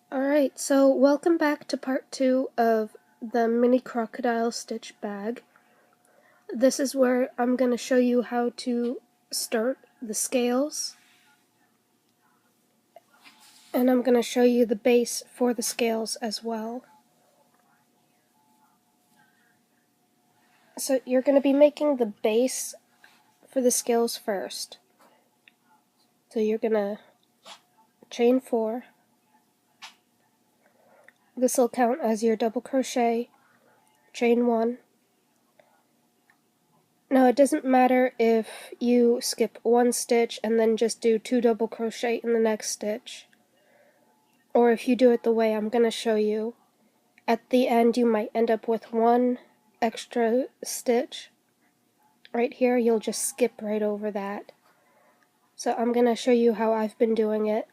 Alright, so welcome back to part 2 of the mini crocodile stitch bag. This is where I'm going to show you how to start the scales, and I'm going to show you the base for the scales as well. So you're going to be making the base for the scales first. So you're going to chain 4. This will count as your double crochet, chain 1. Now it doesn't matter if you skip 1 stitch and then just do 2 double crochet in the next stitch, or if you do it the way I'm going to show you. At the end you might end up with 1 extra stitch. Right here you'll just skip right over that. So I'm going to show you how I've been doing it.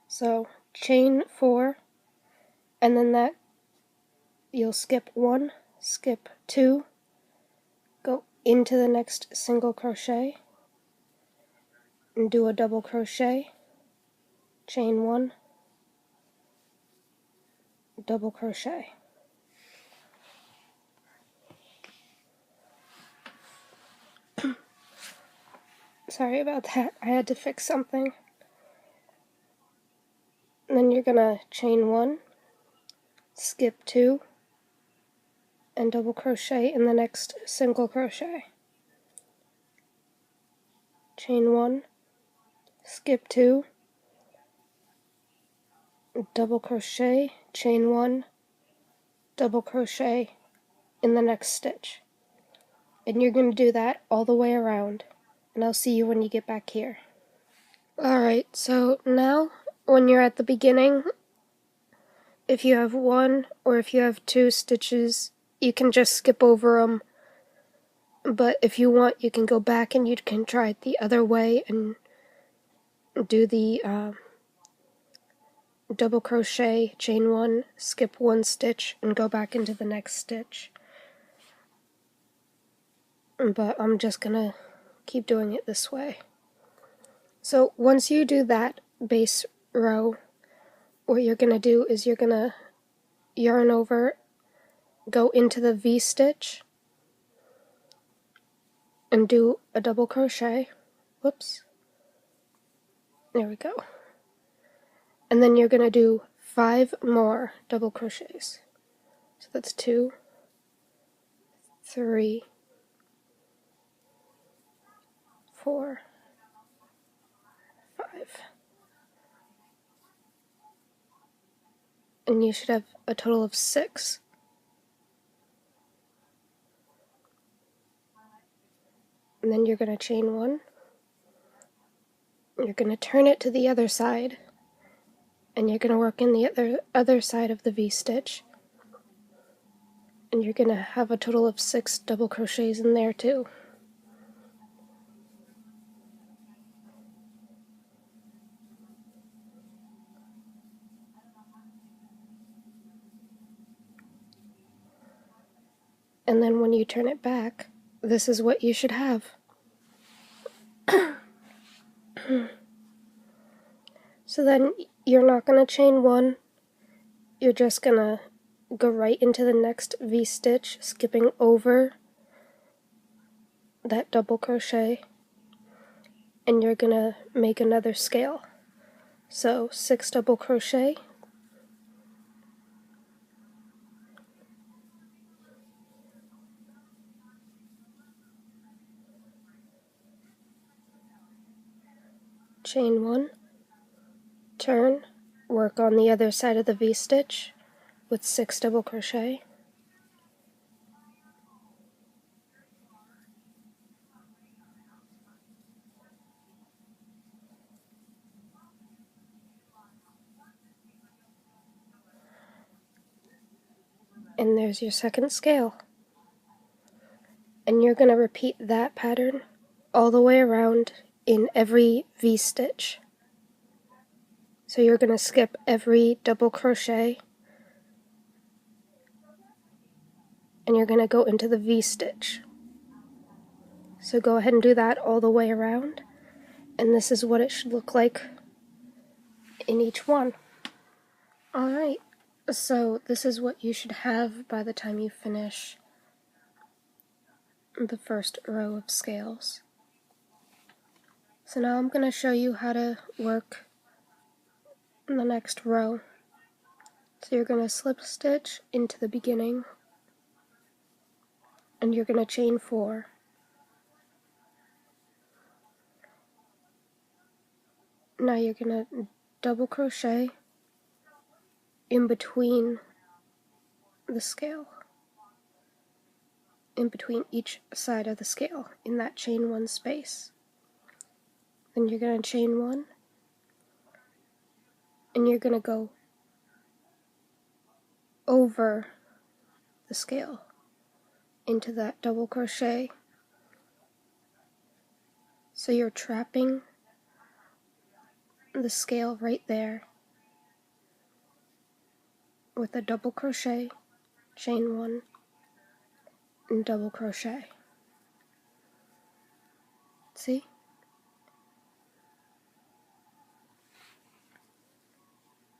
So chain 4, and then that you'll skip 1, skip 2, go into the next single crochet, and do a double crochet, chain 1, double crochet. Sorry about that, I had to fix something. And then you're gonna chain 1, skip 2, and double crochet in the next single crochet. Chain 1, skip 2, double crochet, chain 1, double crochet in the next stitch. And you're going to do that all the way around, and I'll see you when you get back here. Alright, so now when you're at the beginning, if you have 1 or if you have 2 stitches, you can just skip over them. But if you want, you can go back and you can try it the other way and do the double crochet, chain 1, skip 1 stitch, and go back into the next stitch. But I'm just gonna keep doing it this way. So once you do that base row, what you're gonna do is you're gonna yarn over, go into the V-stitch, and do a double crochet. Whoops. There we go. And then you're gonna do 5 more double crochets. So that's 2, 3, 4, 5. And you should have a total of 6. And then you're going to chain 1. You're going to turn it to the other side, and you're going to work in the other side of the V-stitch. And you're going to have a total of 6 double crochets in there too. And then when you turn it back, this is what you should have. So then you're not going to chain 1, you're just going to go right into the next V-stitch, skipping over that double crochet, and you're going to make another scale. So 6 double crochet, chain 1, turn, work on the other side of the V-stitch with 6 double crochet, and there's your second scale. And you're going to repeat that pattern all the way around in every V-stitch. So you're going to skip every double crochet, and you're going to go into the V-stitch. So go ahead and do that all the way around, and this is what it should look like in each one. Alright, so this is what you should have by the time you finish the first row of scales. So now I'm going to show you how to work in the next row. So you're going to slip stitch into the beginning, and you're going to chain 4. Now you're going to double crochet in between the scale, in between each side of the scale, in that chain 1 space. Then you're going to chain 1, and you're going to go over the scale into that double crochet. So you're trapping the scale right there with a double crochet, chain 1, and double crochet. See?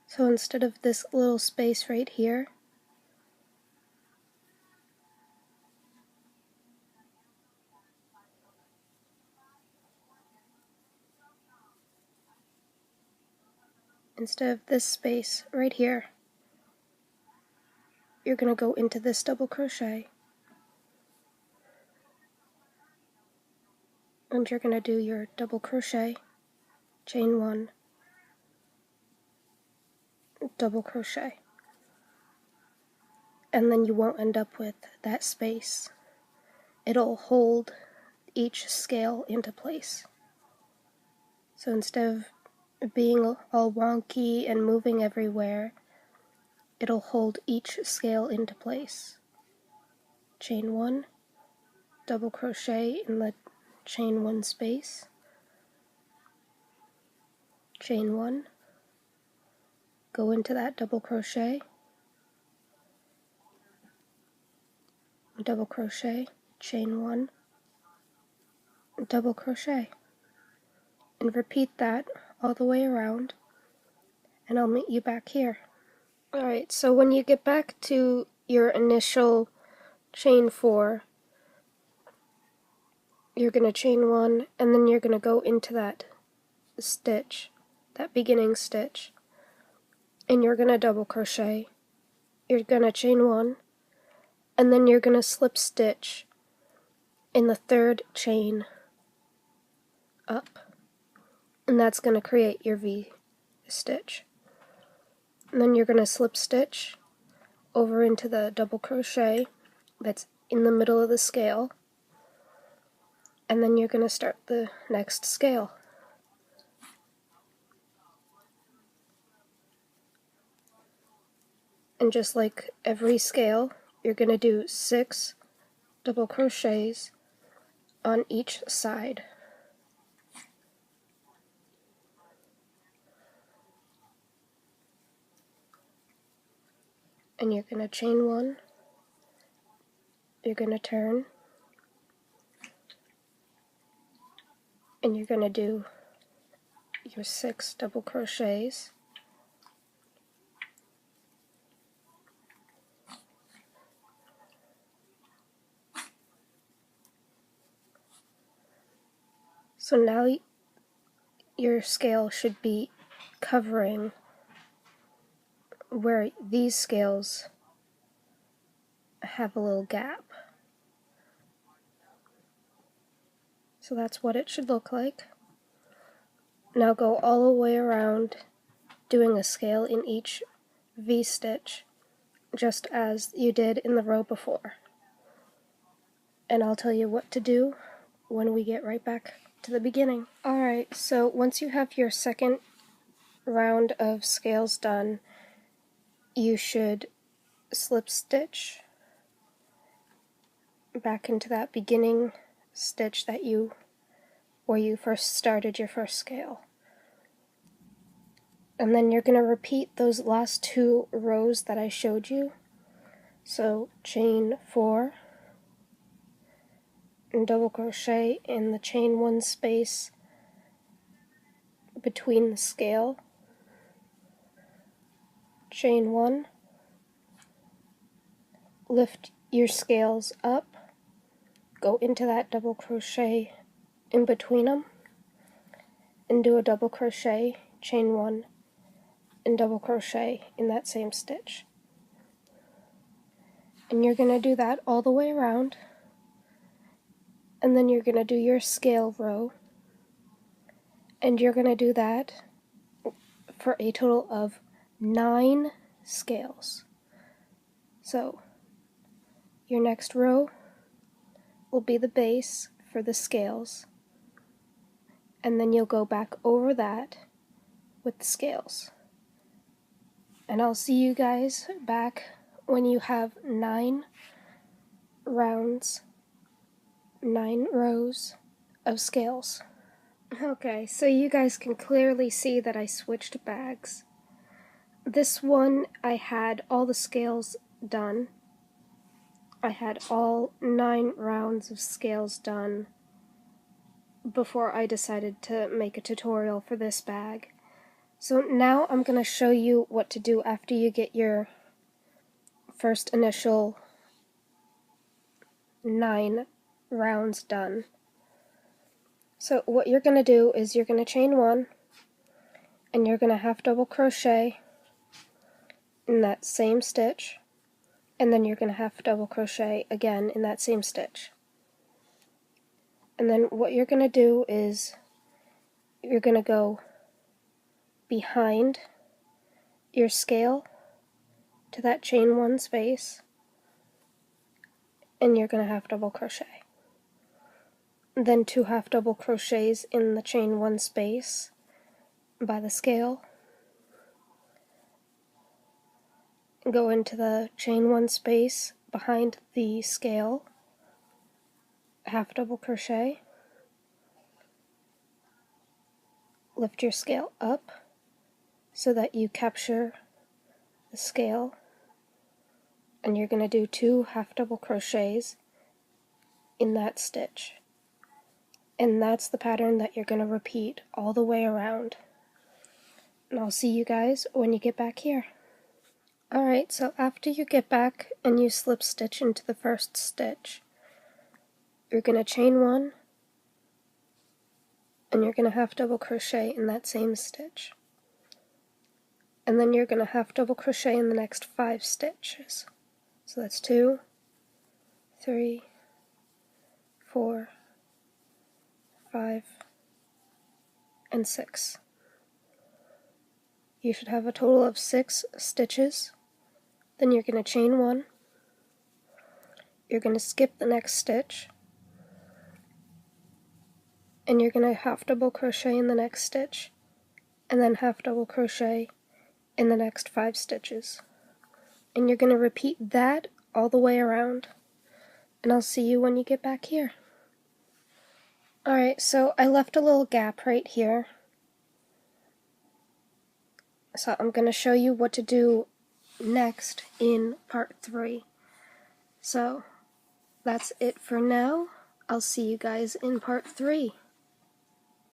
So instead of this little space right here, instead of this space right here, you're going to go into this double crochet, and you're going to do your double crochet, chain 1, double crochet, and then you won't end up with that space. It'll hold each scale into place. So instead of being all wonky and moving everywhere, it'll hold each scale into place. Chain 1, double crochet in the chain 1 space, chain 1, go into that double crochet, double crochet, chain 1, double crochet, and repeat that all the way around, and I'll meet you back here. Alright, so when you get back to your initial chain 4, you're going to chain 1, and then you're going to go into that stitch, that beginning stitch, and you're going to double crochet. You're going to chain 1, and then you're going to slip stitch in the 3rd chain up, and that's going to create your V stitch. And then you're going to slip stitch over into the double crochet that's in the middle of the scale, and then you're going to start the next scale. And just like every scale, you're going to do 6 double crochets on each side. And you're going to chain 1, you're going to turn, and you're going to do your 6 double crochets. So now your scale should be covering where these scales have a little gap. So that's what it should look like. Now go all the way around doing a scale in each V-stitch, just as you did in the row before. And I'll tell you what to do when we get right back to the beginning. Alright, so once you have your second round of scales done, you should slip stitch back into that beginning stitch that where you first started your first scale. And then you're going to repeat those last 2 rows that I showed you. So chain 4 and double crochet in the chain 1 space between the scale, chain 1, lift your scales up, go into that double crochet in between them, and do a double crochet, chain 1, and double crochet in that same stitch. And you're going to do that all the way around, and then you're going to do your scale row, and you're going to do that for a total of 9 scales. So your next row will be the base for the scales, and then you'll go back over that with the scales. And I'll see you guys back when you have 9 rounds, 9 rows of scales. Okay, so you guys can clearly see that I switched bags. This one I had all the scales done. I had all 9 rounds of scales done before I decided to make a tutorial for this bag. So now I'm going to show you what to do after you get your first initial 9 rounds done. So what you're going to do is you're going to chain 1, and you're going to half double crochet in that same stitch, and then you're going to half double crochet again in that same stitch. And then what you're going to do is you're going to go behind your scale to that chain 1 space, and you're going to half double crochet. Then 2 half double crochets in the chain 1 space by the scale. Go into the chain 1 space behind the scale, half double crochet, lift your scale up so that you capture the scale, and you're going to do 2 half double crochets in that stitch. And that's the pattern that you're going to repeat all the way around. And I'll see you guys when you get back here. Alright, so after you get back and you slip stitch into the first stitch, you're going to chain 1, and you're going to half double crochet in that same stitch. And then you're going to half double crochet in the next 5 stitches. So that's 2, 3, 4, 5, and 6. You should have a total of 6 stitches. Then you're going to chain 1, you're going to skip the next stitch, and you're going to half double crochet in the next stitch, and then half double crochet in the next 5 stitches. And you're going to repeat that all the way around, and I'll see you when you get back here. Alright, so I left a little gap right here, so I'm going to show you what to do next in part 3. So that's it for now. I'll see you guys in part 3.